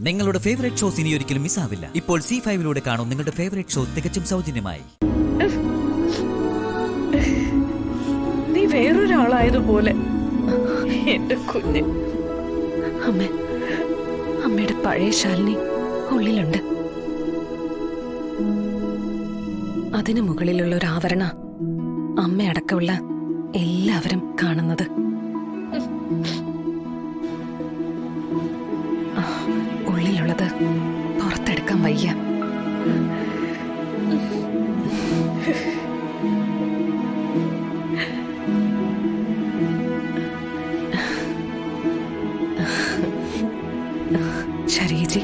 നിങ്ങളുടെ favourite shows ഇനി ഒരിക്കലും മിസ്സാവില്ല. ഇപ്പോൾ C5 കാണും നിങ്ങളുടെ ഫേവറേറ്റ് ഷോ തികച്ചും സൗജന്യമായി. നീ വേറൊരാളായതുപോലെ എന്റെ കുഞ്ഞ്. അമ്മയുടെ പഴയ ശാലിനി ഉള്ളിലുണ്ട്. അതിനു മുകളിലുള്ള ഒരു ആവരണ അമ്മയടക്കമുള്ള എല്ലാവരും കാണുന്നത്. ഉള്ളിലുള്ളത് പുറത്തെടുക്കാൻ വയ്യ. ശരീജി,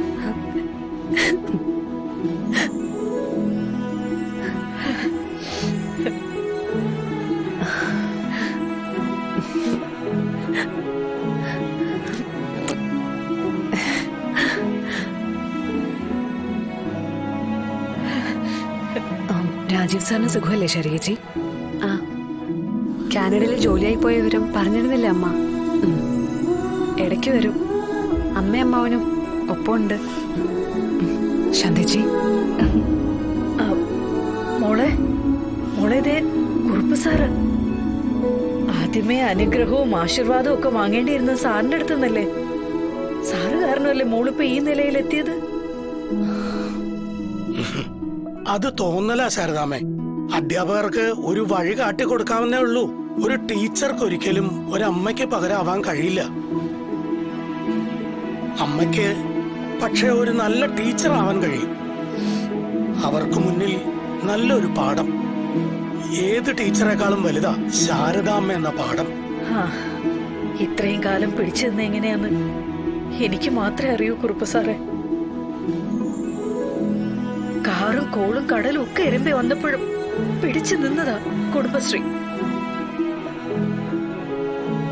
രാജീവ് സാറിന് സുഖമല്ലേ ശരീജി? ആ, കാനഡയിൽ ജോലിയായി പോയ വിവരം പറഞ്ഞിരുന്നില്ലേ അമ്മ? ഇടയ്ക്ക് വരും. അമ്മയും അമ്മാവനും ഒപ്പമുണ്ട്. ശാന്തേച്ചി, മോളെ മോളെ ദേ കുറുപ്പ് സാറ്. ആദ്യമേ അനുഗ്രഹവും ആശീർവാദവും ഒക്കെ വാങ്ങേണ്ടിയിരുന്നത് സാറിന്റെ അടുത്ത് നിന്നല്ലേ? സാറ് കാരണമല്ലേ മോളിപ്പോ ഈ നിലയിലെത്തിയത്? അത് തോന്നലാ ശാരദാമ്മേ. അധ്യാപകർക്ക് ഒരു വഴി കാട്ടി കൊടുക്കാവുന്നേ ഉള്ളൂ. ഒരു ടീച്ചർക്ക് ഒരിക്കലും ഒരമ്മയ്ക്ക് പകരമാവാൻ കഴിയില്ല. അമ്മയ്ക്ക് പക്ഷെ ഒരു നല്ല ടീച്ചർ ആവാൻ കഴിയും. അവർക്ക് മുന്നിൽ നല്ലൊരു പാഠം. ഏത് ടീച്ചറെക്കാളും വലുതാ ശാരദാമ്മ എന്ന പാഠം. ഇത്രയും കാലം പിടിച്ചു നിന്ന് എങ്ങനെയാന്ന് എനിക്ക് മാത്രമേ അറിയൂ കുറുപ്പ് സാറേ. കാറും കോളും കടലും ഒക്കെ എരുമ്പി വന്നപ്പോഴും പിടിച്ചു നിന്നതാ കുടുംബശ്രീ.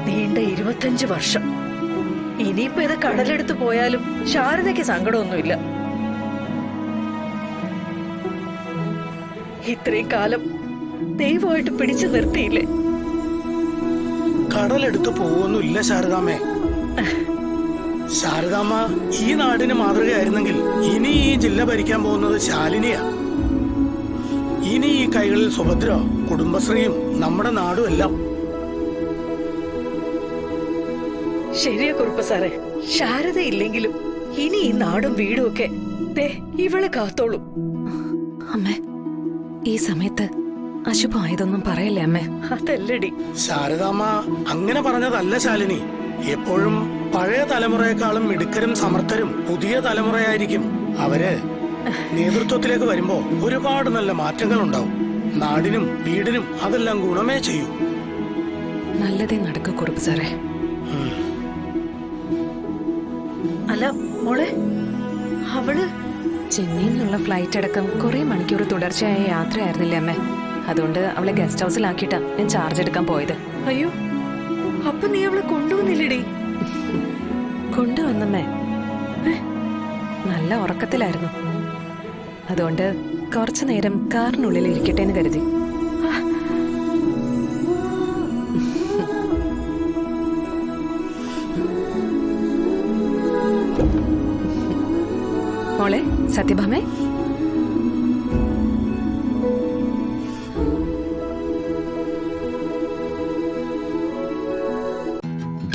നീണ്ട 25 വർഷം. ഇനിയിപ്പോ ഇത് കടലെടുത്ത് പോയാലും ശാരദയ്ക്ക് സങ്കടമൊന്നുമില്ല. ഇത്രയും കാലം ദൈവമായിട്ട് പിടിച്ചു നിർത്തിയില്ലേ? കടലെടുത്ത് പോവൊന്നുമില്ല ശാരദാമ്മേ. ശാരദാമ്മ ഈ നാടിന് മാതൃകയായിരുന്നെങ്കിൽ ഇനി ഈ ജില്ല ഭരിക്കാൻ പോകുന്നത് ശാലിനിയാ. ഇനി ഈ കൈകളിൽ സുഭദ്ര, കുടുംബശ്രീയും നമ്മുടെ നാടും എല്ലാം. ശരിയാ കുറുപ്പ് സാറേ. ശാരദ ഇല്ലെങ്കിലും ഇനി ഈ നാടും വീടും ഒക്കെ ഇവള് കാത്തോളൂ. അമ്മേ, ഈ സമയത്ത് അശുഭമായതൊന്നും പറയല്ലേ അമ്മേ. അതല്ലടി ശാരദാമ്മ അങ്ങനെ പറഞ്ഞതല്ല ശാലിനി. എപ്പോഴും പഴയ തലമുറയെക്കാളും മിടുക്കരും സമർത്ഥരും പുതിയ തലമുറയായിരിക്കും. അവര് നേതൃത്വത്തിലേക്ക് വരുമ്പോ ഒരുപാട് നല്ല മാറ്റങ്ങൾ ഉണ്ടാവും. നാടിനും വീടിനും അതെല്ലാം ഗുണമേ ചെയ്യൂ. നല്ലതേ നടക്കൂ കുറുപ്പ് സാറേ. അല്ല മോളെ, അവള് ചെന്നൈയിൽ നിന്നുള്ള ഫ്ലൈറ്റ് അടക്കം കുറെ മണിക്കൂർ തുടർച്ചയായ യാത്രയായിരുന്നില്ലേ അമ്മേ? അതുകൊണ്ട് അവളെ ഗസ്റ്റ് ഹൗസിലാക്കിയിട്ടാ ഞാൻ ചാർജ് എടുക്കാൻ പോയത്. അയ്യോ, അപ്പൊ നീ അവളെ കൊണ്ടുവന്നില്ലടി? കൊണ്ടുവന്നമ്മേ. നല്ല ഉറക്കത്തിലായിരുന്നു. അതുകൊണ്ട് കുറച്ചു നേരം കാറിനുള്ളിൽ ഇരിക്കട്ടെ എന്ന് കരുതി. മോളെ സത്യഭാമേ,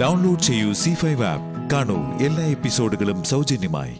ഡൗൺലോഡ് ചെയ്യൂ C5 ആപ്പ്. കാണൂ എല്ലാ എപ്പിസോഡുകളും സൗജന്യമായി.